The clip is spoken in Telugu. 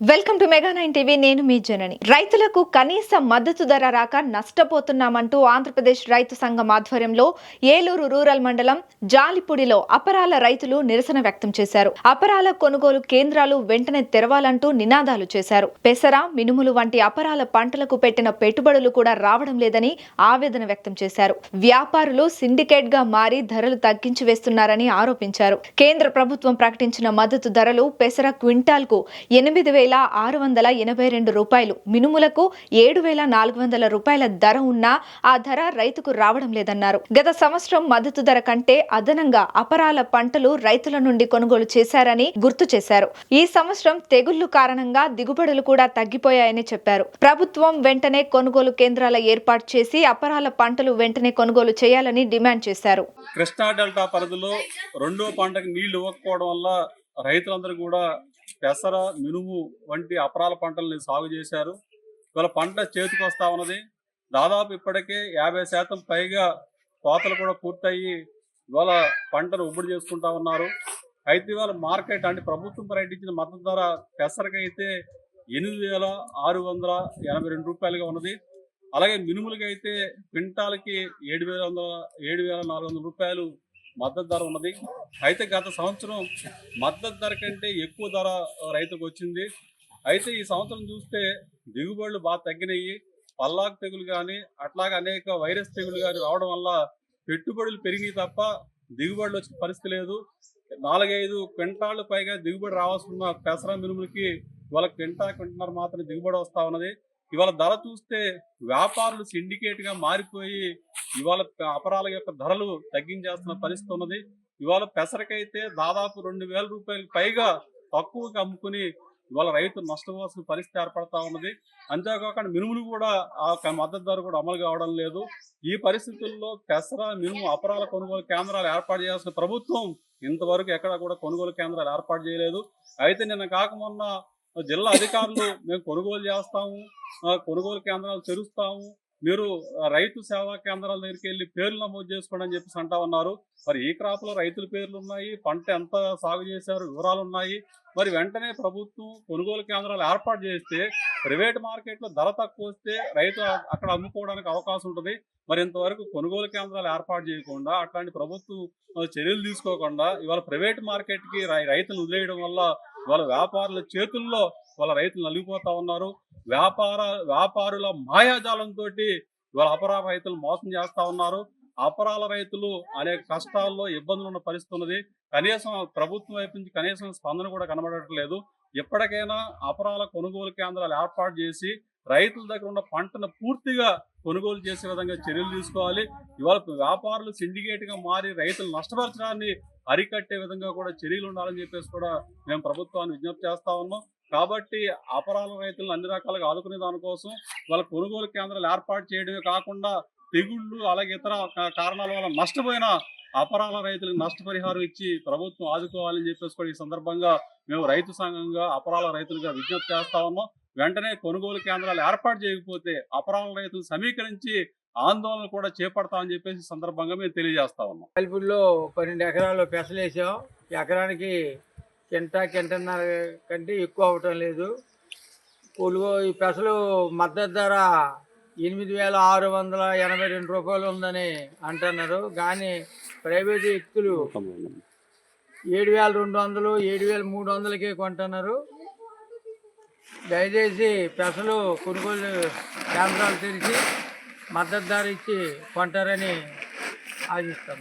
Welcome to mega 9 TV. నేను మీ జనని. రైతులకు కనీస మద్దతు ధర రాక నష్టపోతున్నామంటూ ఆంధ్రప్రదేశ్ రైతు సంఘం ఆధ్వర్యంలో ఏలూరు రూరల్ మండలం జాలిపూడిలో అపరాల రైతులు నిరసన వ్యక్తం చేశారు. అపరాల కొనుగోలు కేంద్రాలు వెంటనే తెరవాలంటూ నినాదాలు చేశారు. పెసర, మినుములు వంటి అపరాల పంటలకు పెట్టిన పెట్టుబడులు కూడా రావడం లేదని ఆవేదన వ్యక్తం చేశారు. వ్యాపారులు సిండికేట్ గా మారి ధరలు తగ్గించి వేస్తున్నారని ఆరోపించారు. కేంద్ర ప్రభుత్వం ప్రకటించిన మద్దతు ధరలు పెసర క్వింటాల్ కు 8,682 రూపాయలు, మినుములకు 7,400 రూపాయల ధర ఉన్నా ఆ ధర రైతుకు రావడం లేదన్నారు. గత సంవత్సరం మద్దతు ధర కంటే అదనంగా అపరాల పంటలు రైతుల నుండి కొనుగోలు చేశారని గుర్తు చేశారు. ఈ సంవత్సరం తెగుళ్లు కారణంగా దిగుబడులు కూడా తగ్గిపోయాయని చెప్పారు. ప్రభుత్వం వెంటనే కొనుగోలు కేంద్రాల ఏర్పాటు చేసి అపరాల పంటలు వెంటనే కొనుగోలు చేయాలని డిమాండ్ చేశారు. కృష్ణా డెల్టా పరిధిలో రెండో పంటకు నీళ్లు ఇవ్వకపోవడం వల్ల రైతులందరూ కూడా పెసర, మినుము వంటి అపరాల పంటల్ని సాగు చేశారు. ఇవాళ పంట చేతికి వస్తా ఉన్నది. దాదాపు ఇప్పటికే 50% పైగా కోతలు కూడా పూర్తయి ఇవాళ పంటను ఉబ్బడి చేసుకుంటా ఉన్నారు. అయితే ఇవాళ మార్కెట్ అంటే ప్రభుత్వం ప్రకటించిన మద్దతు ధర పెసరకైతే 8,682 రూపాయలుగా ఉన్నది. అలాగే మినుములకి అయితే క్వింటాల్కి 7,400 రూపాయలు మద్దతు ధర ఉన్నది. అయితే గత సంవత్సరం మద్దతు ధర కంటే ఎక్కువ ధర రైతుకు వచ్చింది. అయితే ఈ సంవత్సరం చూస్తే దిగుబడులు బాగా తగ్గినాయి. పల్లాకు తెగులు కానీ అట్లాగే అనేక వైరస్ తెగులు కానీ రావడం వల్ల పెట్టుబడులు పెరిగినాయి తప్ప దిగుబడులు వచ్చిన పరిస్థితి లేదు. 4-5 క్వింటాళ్ళు పైగా దిగుబడి రావాల్సిన పెసర, మినుములకి ఇవాళ క్వింటాన్నర మాత్రం దిగుబడి వస్తూ ఉన్నది. ఇవాళ ధర చూస్తే వ్యాపారులు సిండికేట్గా మారిపోయి ఇవాళ అపరాల యొక్క ధరలు తగ్గించేస్తున్న పరిస్థితి ఉన్నది. ఇవాళ పెసరకైతే దాదాపు 2,000 రూపాయలకు పైగా తక్కువగా అమ్ముకుని ఇవాళ రైతు నష్టపోవాల్సిన పరిస్థితి ఏర్పడతా ఉన్నది. అంతేకాకుండా మినుములు కూడా ఆ మద్దతు ధర కూడా అమలు కావడం లేదు. ఈ పరిస్థితుల్లో పెసర, మినుము అపరాల కొనుగోలు కేంద్రాలు ఏర్పాటు చేయాల్సిన ప్రభుత్వం ఇంతవరకు ఎక్కడ కూడా కొనుగోలు కేంద్రాలు ఏర్పాటు చేయలేదు. అయితే నిన్న కాక మొన్న జిల్లా అధికారులు మేము కొనుగోలు చేస్తాము, కొనుగోలు కేంద్రాలు తెరుస్తాము, మీరు రైతు సేవా కేంద్రాల దగ్గరికి వెళ్ళి పేర్లు నమోదు చేసుకోండి అని చెప్పేసి అంటా ఉన్నారు. మరి ఈ క్రాప్ లో రైతుల పేర్లు ఉన్నాయి, పంట ఎంత సాగు చేశారు వివరాలు ఉన్నాయి. మరి వెంటనే ప్రభుత్వం కొనుగోలు కేంద్రాలు ఏర్పాటు చేస్తే ప్రైవేట్ మార్కెట్లో ధర తక్కువ వస్తే రైతు అక్కడ అమ్ముకోవడానికి అవకాశం ఉంటుంది. మరి ఇంతవరకు కొనుగోలు కేంద్రాలు ఏర్పాటు చేయకుండా అట్లాంటి ప్రభుత్వం చర్యలు తీసుకోకుండా ఇవాళ ప్రైవేట్ మార్కెట్కి రైతులు వదిలేయడం వల్ల ఇవాళ వ్యాపారుల చేతుల్లో వాళ్ళ రైతులు నలిగిపోతా ఉన్నారు. వ్యాపారుల మాయాజాలంతో ఇవాళ అపరాల రైతులు మోసం చేస్తా ఉన్నారు. అపరాల రైతులు అనేక కష్టాల్లో ఇబ్బందులు ఉన్న పరిస్థితి ఉన్నది. కనీసం ప్రభుత్వం వైపు నుంచి కనీసం స్పందన కూడా కనబడట్లేదు. ఎప్పటికైనా అపరాల కొనుగోలు కేంద్రాలు ఏర్పాటు చేసి రైతుల దగ్గర ఉన్న పంటను పూర్తిగా కొనుగోలు చేసే విధంగా చర్యలు తీసుకోవాలి. ఇవాళ వ్యాపారులు సిండికేట్గా మారి రైతులు నష్టపరచడాన్ని అరికట్టే విధంగా కూడా చర్యలు ఉండాలని చెప్పేసి కూడా మేము ప్రభుత్వాన్ని విజ్ఞప్తి చేస్తా ఉన్నాం. కాబట్టి అపరాల రైతులను అన్ని రకాలుగా ఆదుకునే దానికోసం వాళ్ళ కొనుగోలు కేంద్రాలు ఏర్పాటు చేయడమే కాకుండా తెగుళ్ళు అలాగే ఇతర కారణాల వల్ల నష్టపోయిన అపరాల రైతులకు నష్టపరిహారం ఇచ్చి ప్రభుత్వం ఆదుకోవాలని చెప్పేసి కూడా ఈ సందర్భంగా మేము రైతు సంఘంగా అపరాల రైతులుగా విజ్ఞప్తి చేస్తా ఉన్నాం. వెంటనే కొనుగోలు కేంద్రాలు ఏర్పాటు చేయకపోతే అపరాల రైతులు సమీకరించి ఆందోళన కూడా చేపడతామని చెప్పేసి సందర్భంగా మేము తెలియజేస్తా ఉన్నాం. జాలిపూడిలో 12 ఎకరాలు పెసలు వేసాం. ఎకరానికి కింటన్నర కంటే ఎక్కువ అవటం లేదు. ఈ పెసలు మద్దతు ధర 8,682 రూపాయలు ఉందని అంటున్నారు. కానీ ప్రైవేట్ వ్యక్తులు 7,200, 7,300కే కొంటున్నారు. దయచేసి పెసలు కొనుగోలు కేంద్రాలు తెరిచి మద్దతు ధర ఇచ్చి కొంటారని ఆశిస్తాను.